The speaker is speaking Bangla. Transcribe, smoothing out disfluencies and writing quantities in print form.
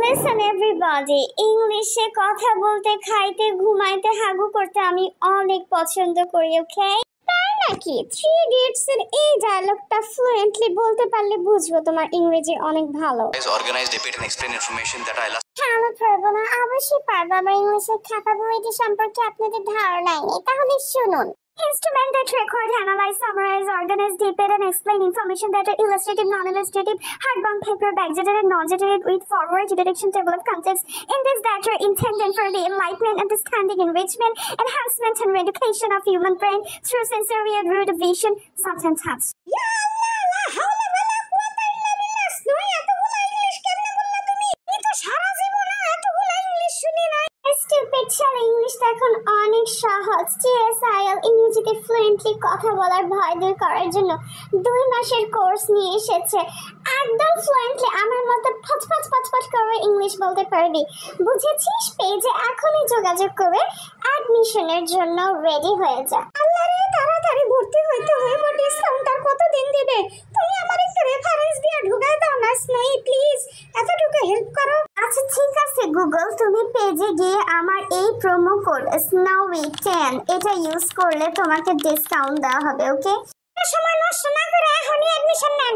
Listen everybody, ইংলিশে কথা বলতে, খাইতে, ঘুমাইতে, হাগু করতে আমি অনেক পছন্দ করি, ওকে? তাই নাকি? 3 Idiots এর এই ডায়লগটা ফ্লুয়েন্টলি বলতে পারলে বুঝবো তোমার ইংরেজি অনেক ভালো। Organize, debate and explain information that I lost. আমি পারবো না, অবশ্যই পারবো। আমার ইংলিশের খাতা বইটি সম্পর্কে আপনাদের ধারণা নেই, তাহলে শুনুন। Instrument that record, analyze, summarize, organize, debate and explain information that are illustrative, non-illustrative, hardbound paper, backdated, non-dated with forward direction table of context. In this that are intended for the enlightenment, understanding, enrichment, enhancement and education of human brain through sensory and rude vision, sound and touch. English এখন অনেক সহজ। TSIL ইংরেজিতে ফ্লুয়েন্টলি কথা বলার ভয় দূর করার জন্য 2 মাসের কোর্স নিয়ে এসেছে। একদম ফ্লুয়েন্টলি আমার মতো ফচফচ করে ইংলিশ বলতে পারবি, বুঝেছিস? পেজে এখনই যোগাযোগ করে অ্যাডমিশনের জন্য রেডি হয়ে যা। আল্লাহ রে, তাড়াতাড়ি ভর্তি হইতে হইব। ডিসকাউন্ট আর কতদিন দিবে? তুমি আমার একটা রেফারেন্স দিয়ে ঢুকাই দাও না স্নেহি, প্লিজ এতটুকু হেল্প করো। আচ্ছা ঠিক আছে গুগল, তুমি পেজে গিয়ে আমার এই প্রোমো কোড SNOWY10 এটা ইউজ করলে তোমাকে ডিসকাউন্ট দেওয়া হবে, ওকে? সময় নষ্ট না করে এখনই অ্যাডমিশন নেন।